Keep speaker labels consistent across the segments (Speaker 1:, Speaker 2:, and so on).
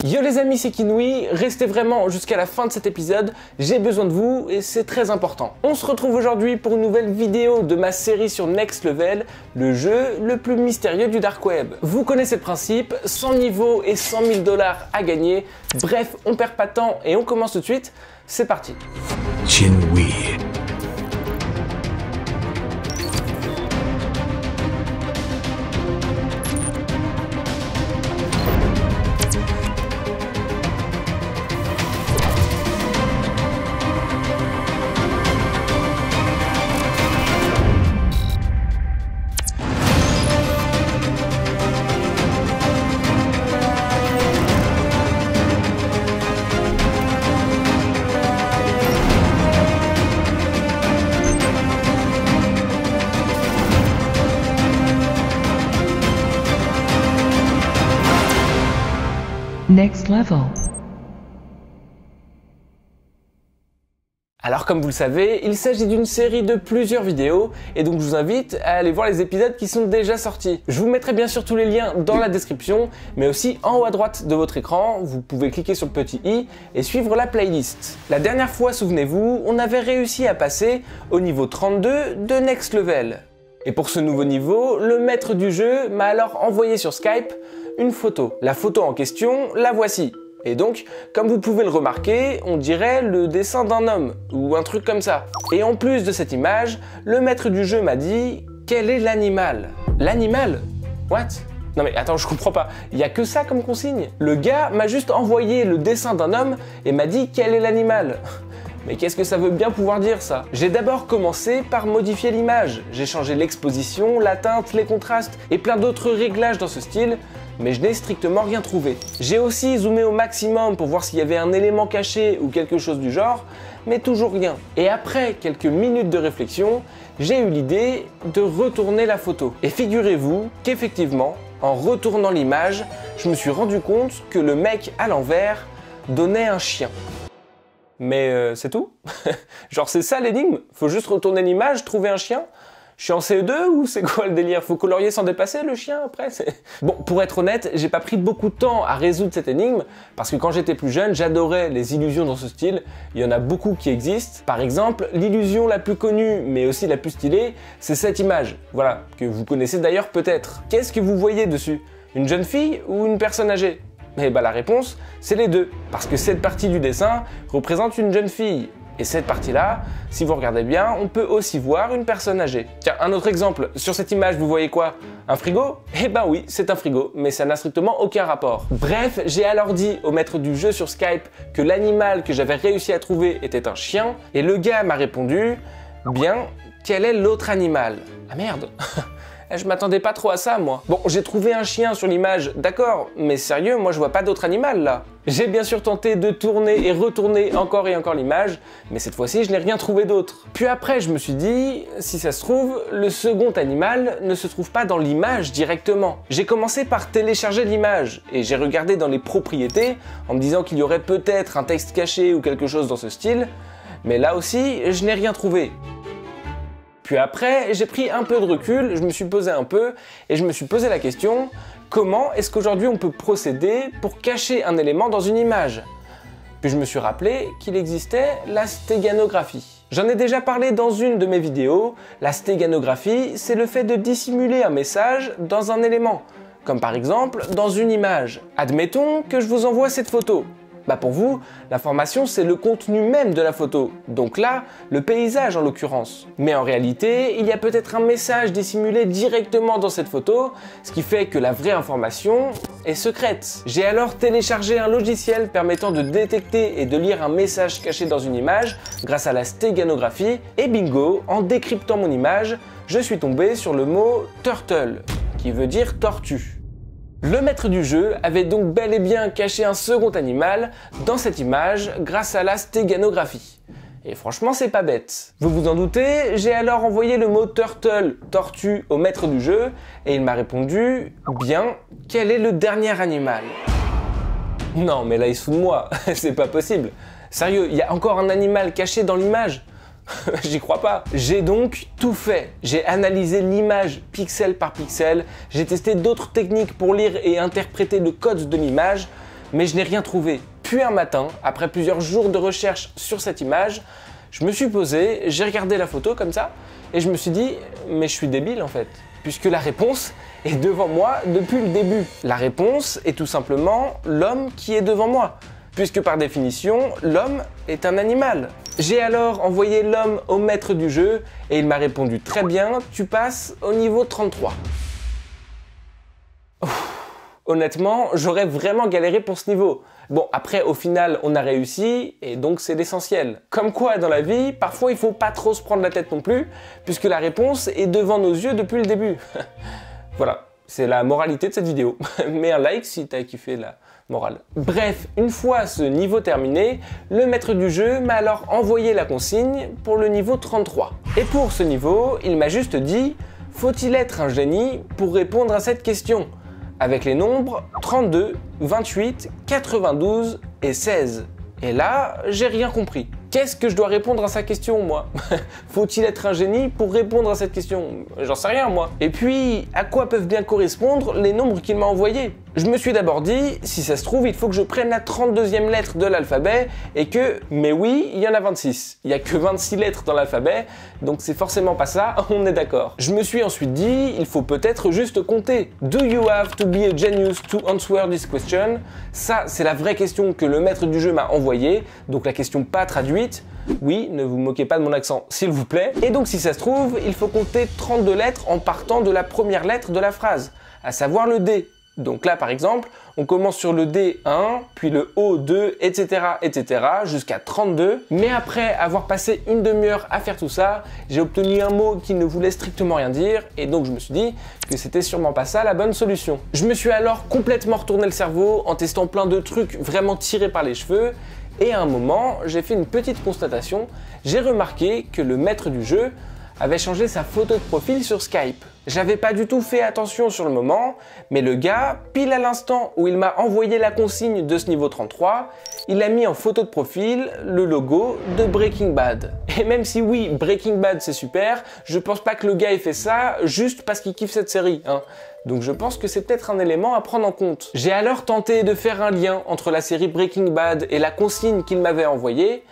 Speaker 1: Yo les amis, c'est Kinoui, restez vraiment jusqu'à la fin de cet épisode, j'ai besoin de vous et c'est très important. On se retrouve aujourd'hui pour une nouvelle vidéo de ma série sur Next Level, le jeu le plus mystérieux du dark web. Vous connaissez le principe, 100 niveaux et 100 000 $ à gagner, bref, on perd pas de temps et on commence tout de suite, c'est parti.
Speaker 2: Kinoui.
Speaker 3: Next Level.
Speaker 1: Alors comme vous le savez, il s'agit d'une série de plusieurs vidéos et donc je vous invite à aller voir les épisodes qui sont déjà sortis. Je vous mettrai bien sûr tous les liens dans la description, mais aussi en haut à droite de votre écran, vous pouvez cliquer sur le petit i et suivre la playlist. La dernière fois, souvenez-vous, on avait réussi à passer au niveau 32 de Next Level. Et pour ce nouveau niveau, le maître du jeu m'a alors envoyé sur Skype une photo. La photo en question, la voici. Et donc, comme vous pouvez le remarquer, on dirait le dessin d'un homme, ou un truc comme ça. Et en plus de cette image, le maître du jeu m'a dit « Quel est l'animal » L'animal ? What ? Non mais attends, je comprends pas, il y a que ça comme consigne. Le gars m'a juste envoyé le dessin d'un homme et m'a dit « Quel est l'animal » Mais qu'est-ce que ça veut bien pouvoir dire ça? J'ai d'abord commencé par modifier l'image. J'ai changé l'exposition, la teinte, les contrastes et plein d'autres réglages dans ce style, mais je n'ai strictement rien trouvé. J'ai aussi zoomé au maximum pour voir s'il y avait un élément caché ou quelque chose du genre, mais toujours rien. Et après quelques minutes de réflexion, j'ai eu l'idée de retourner la photo. Et figurez-vous qu'effectivement, en retournant l'image, je me suis rendu compte que le mec à l'envers donnait un chien. Mais c'est tout? Genre c'est ça l'énigme? Faut juste retourner l'image, trouver un chien? Je suis en CE2 ou c'est quoi le délire? Faut colorier sans dépasser le chien après? Bon, pour être honnête, j'ai pas pris beaucoup de temps à résoudre cette énigme parce que quand j'étais plus jeune, j'adorais les illusions dans ce style. Il y en a beaucoup qui existent. Par exemple, l'illusion la plus connue mais aussi la plus stylée, c'est cette image. Voilà, que vous connaissez d'ailleurs peut-être. Qu'est-ce que vous voyez dessus? Une jeune fille ou une personne âgée? Eh bah la réponse, c'est les deux. Parce que cette partie du dessin représente une jeune fille. Et cette partie-là, si vous regardez bien, on peut aussi voir une personne âgée. Tiens, un autre exemple. Sur cette image, vous voyez quoi? Un frigo? Eh ben oui, c'est un frigo, mais ça n'a strictement aucun rapport. Bref, j'ai alors dit au maître du jeu sur Skype que l'animal que j'avais réussi à trouver était un chien, et le gars m'a répondu « Bien, quel est l'autre animal ?» Ah merde. Je m'attendais pas trop à ça, moi. Bon, j'ai trouvé un chien sur l'image, d'accord, mais sérieux, moi je vois pas d'autre animal, là. J'ai bien sûr tenté de tourner et retourner encore et encore l'image, mais cette fois-ci, je n'ai rien trouvé d'autre. Puis après, je me suis dit, si ça se trouve, le second animal ne se trouve pas dans l'image directement. J'ai commencé par télécharger l'image, et j'ai regardé dans les propriétés, en me disant qu'il y aurait peut-être un texte caché ou quelque chose dans ce style, mais là aussi, je n'ai rien trouvé. Puis après, j'ai pris un peu de recul, je me suis posé un peu et je me suis posé la question, comment est-ce qu'aujourd'hui on peut procéder pour cacher un élément dans une image? Puis je me suis rappelé qu'il existait la stéganographie. J'en ai déjà parlé dans une de mes vidéos, la stéganographie, c'est le fait de dissimuler un message dans un élément, comme par exemple dans une image. Admettons que je vous envoie cette photo. Bah pour vous, l'information c'est le contenu même de la photo, donc là, le paysage en l'occurrence. Mais en réalité, il y a peut-être un message dissimulé directement dans cette photo, ce qui fait que la vraie information est secrète. J'ai alors téléchargé un logiciel permettant de détecter et de lire un message caché dans une image grâce à la stéganographie, et bingo, en décryptant mon image, je suis tombé sur le mot « turtle », qui veut dire « tortue ». Le maître du jeu avait donc bel et bien caché un second animal dans cette image grâce à la stéganographie. Et franchement, c'est pas bête. Vous vous en doutez, j'ai alors envoyé le mot turtle, tortue, au maître du jeu, et il m'a répondu « Bien, quel est le dernier animal ?» Non, mais là il se fout de moi, c'est pas possible. Sérieux, il y a encore un animal caché dans l'image? J'y crois pas. J'ai donc tout fait. J'ai analysé l'image pixel par pixel, j'ai testé d'autres techniques pour lire et interpréter le code de l'image, mais je n'ai rien trouvé. Puis un matin, après plusieurs jours de recherche sur cette image, je me suis posé, j'ai regardé la photo comme ça, et je me suis dit, mais je suis débile en fait, puisque la réponse est devant moi depuis le début. La réponse est tout simplement l'homme qui est devant moi, puisque par définition, l'homme est un animal. J'ai alors envoyé l'homme au maître du jeu, et il m'a répondu très bien, tu passes au niveau 33. Honnêtement, j'aurais vraiment galéré pour ce niveau. Bon, après, au final, on a réussi, et donc c'est l'essentiel. Comme quoi, dans la vie, parfois, il faut pas trop se prendre la tête non plus, puisque la réponse est devant nos yeux depuis le début. Voilà, c'est la moralité de cette vidéo. Mets un like si t'as kiffé la morale. Bref, une fois ce niveau terminé, le maître du jeu m'a alors envoyé la consigne pour le niveau 33. Et pour ce niveau, il m'a juste dit, faut-il être un génie pour répondre à cette question ? Avec les nombres 32, 28, 92 et 16. Et là, j'ai rien compris. Qu'est-ce que je dois répondre à sa question, moi? Faut-il être un génie pour répondre à cette question? J'en sais rien, moi. Et puis, à quoi peuvent bien correspondre les nombres qu'il m'a envoyés? Je me suis d'abord dit, si ça se trouve, il faut que je prenne la 32e lettre de l'alphabet et que, mais oui, il y en a 26. Il n'y a que 26 lettres dans l'alphabet, donc c'est forcément pas ça, on est d'accord. Je me suis ensuite dit, il faut peut-être juste compter. Do you have to be a genius to answer this question? Ça, c'est la vraie question que le maître du jeu m'a envoyée, donc la question pas traduite. Oui, ne vous moquez pas de mon accent, s'il vous plaît. Et donc, si ça se trouve, il faut compter 32 lettres en partant de la première lettre de la phrase, à savoir le D. Donc là, par exemple, on commence sur le D1, puis le O2, etc., jusqu'à 32. Mais après avoir passé une demi-heure à faire tout ça, j'ai obtenu un mot qui ne voulait strictement rien dire, et donc je me suis dit que c'était sûrement pas ça la bonne solution. Je me suis alors complètement retourné le cerveau en testant plein de trucs vraiment tirés par les cheveux, et à un moment, j'ai fait une petite constatation. J'ai remarqué que le maître du jeu avait changé sa photo de profil sur Skype. J'avais pas du tout fait attention sur le moment, mais le gars, pile à l'instant où il m'a envoyé la consigne de ce niveau 33, il a mis en photo de profil le logo de Breaking Bad. Et même si oui, Breaking Bad c'est super, je pense pas que le gars ait fait ça juste parce qu'il kiffe cette série, hein. Donc je pense que c'est peut-être un élément à prendre en compte. J'ai alors tenté de faire un lien entre la série Breaking Bad et la consigne qu'il m'avait envoyée,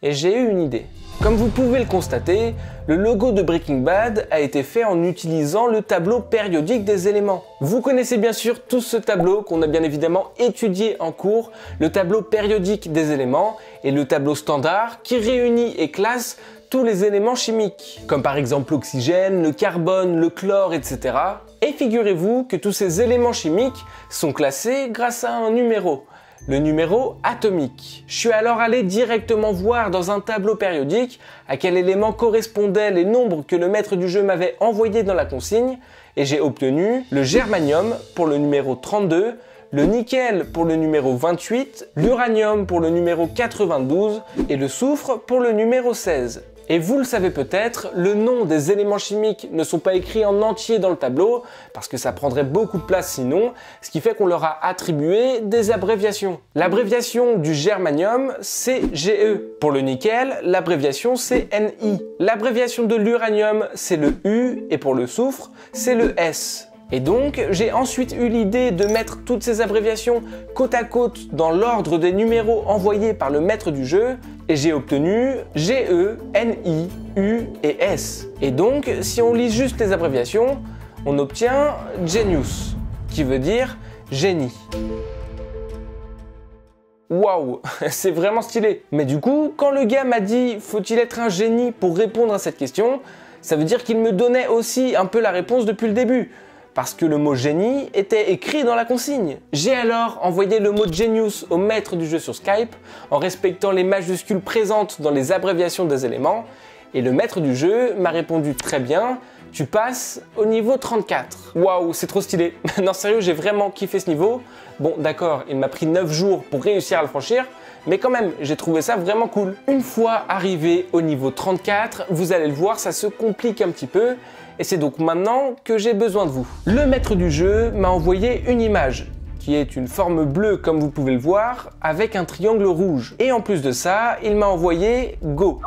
Speaker 1: et j'ai eu une idée. Comme vous pouvez le constater, le logo de Breaking Bad a été fait en utilisant le tableau périodique des éléments. Vous connaissez bien sûr tous ce tableau qu'on a bien évidemment étudié en cours, le tableau périodique des éléments et le tableau standard qui réunit et classe tous les éléments chimiques, comme par exemple l'oxygène, le carbone, le chlore, etc. Et figurez-vous que tous ces éléments chimiques sont classés grâce à un numéro. Le numéro atomique. Je suis alors allé directement voir dans un tableau périodique à quel élément correspondaient les nombres que le maître du jeu m'avait envoyés dans la consigne, et j'ai obtenu le germanium pour le numéro 32, le nickel pour le numéro 28, l'uranium pour le numéro 92 et le soufre pour le numéro 16. Et vous le savez peut-être, le nom des éléments chimiques ne sont pas écrits en entier dans le tableau, parce que ça prendrait beaucoup de place sinon, ce qui fait qu'on leur a attribué des abréviations. L'abréviation du germanium, c'est GE. Pour le nickel, l'abréviation c'est NI. L'abréviation de l'uranium, c'est le U, et pour le soufre, c'est le S. Et donc, j'ai ensuite eu l'idée de mettre toutes ces abréviations côte à côte dans l'ordre des numéros envoyés par le maître du jeu, et j'ai obtenu GE, NI, U et S. Et donc, si on lit juste les abréviations, on obtient Genius, qui veut dire génie. Waouh, c'est vraiment stylé. Mais du coup, quand le gars m'a dit « faut-il être un génie pour répondre à cette question ?», ça veut dire qu'il me donnait aussi un peu la réponse depuis le début. Parce que le mot génie était écrit dans la consigne. J'ai alors envoyé le mot genius au maître du jeu sur Skype en respectant les majuscules présentes dans les abréviations des éléments, et le maître du jeu m'a répondu très bien, tu passes au niveau 34. Waouh, c'est trop stylé. Non sérieux, j'ai vraiment kiffé ce niveau. Bon d'accord, il m'a pris 9 jours pour réussir à le franchir, mais quand même, j'ai trouvé ça vraiment cool. Une fois arrivé au niveau 34, vous allez le voir, ça se complique un petit peu, et c'est donc maintenant que j'ai besoin de vous. Le maître du jeu m'a envoyé une image, qui est une forme bleue comme vous pouvez le voir, avec un triangle rouge. Et en plus de ça, il m'a envoyé Go.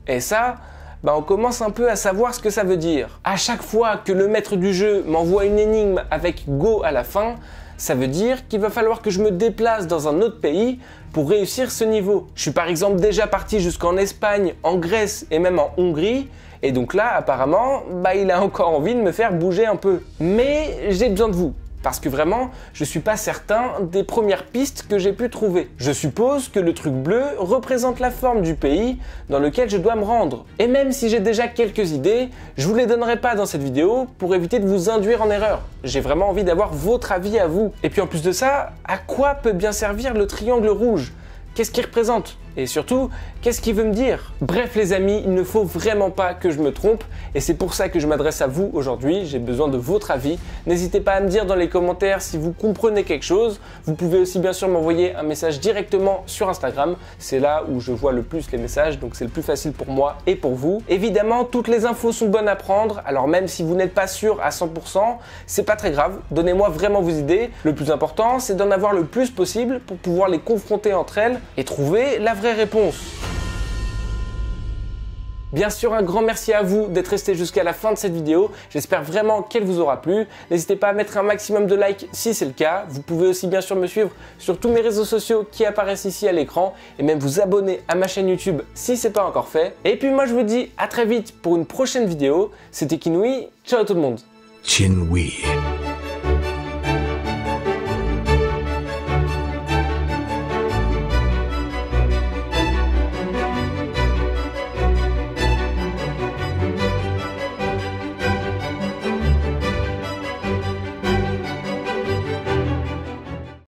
Speaker 1: Et ça, on commence un peu à savoir ce que ça veut dire. À chaque fois que le maître du jeu m'envoie une énigme avec Go à la fin, ça veut dire qu'il va falloir que je me déplace dans un autre pays pour réussir ce niveau. Je suis par exemple déjà parti jusqu'en Espagne, en Grèce et même en Hongrie, et donc là apparemment, il a encore envie de me faire bouger un peu. Mais j'ai besoin de vous. Parce que vraiment, je suis pas certain des premières pistes que j'ai pu trouver. Je suppose que le truc bleu représente la forme du pays dans lequel je dois me rendre. Et même si j'ai déjà quelques idées, je vous les donnerai pas dans cette vidéo pour éviter de vous induire en erreur. J'ai vraiment envie d'avoir votre avis à vous. Et puis en plus de ça, à quoi peut bien servir le triangle rouge ? Qu'est-ce qu'il représente ? Et surtout, qu'est-ce qu'il veut me dire? Bref les amis, il ne faut vraiment pas que je me trompe et c'est pour ça que je m'adresse à vous aujourd'hui, j'ai besoin de votre avis. N'hésitez pas à me dire dans les commentaires si vous comprenez quelque chose. Vous pouvez aussi bien sûr m'envoyer un message directement sur Instagram, c'est là où je vois le plus les messages, donc c'est le plus facile pour moi et pour vous. Évidemment, toutes les infos sont bonnes à prendre, alors même si vous n'êtes pas sûr à 100%, c'est pas très grave, donnez-moi vraiment vos idées. Le plus important, c'est d'en avoir le plus possible pour pouvoir les confronter entre elles et trouver la vraie réponse. Bien sûr, un grand merci à vous d'être resté jusqu'à la fin de cette vidéo. J'espère vraiment qu'elle vous aura plu. N'hésitez pas à mettre un maximum de likes si c'est le cas. Vous pouvez aussi bien sûr me suivre sur tous mes réseaux sociaux qui apparaissent ici à l'écran et même vous abonner à ma chaîne YouTube si c'est pas encore fait. Et puis moi je vous dis à très vite pour une prochaine vidéo. C'était Kinui, ciao tout le monde.
Speaker 2: Chinwe.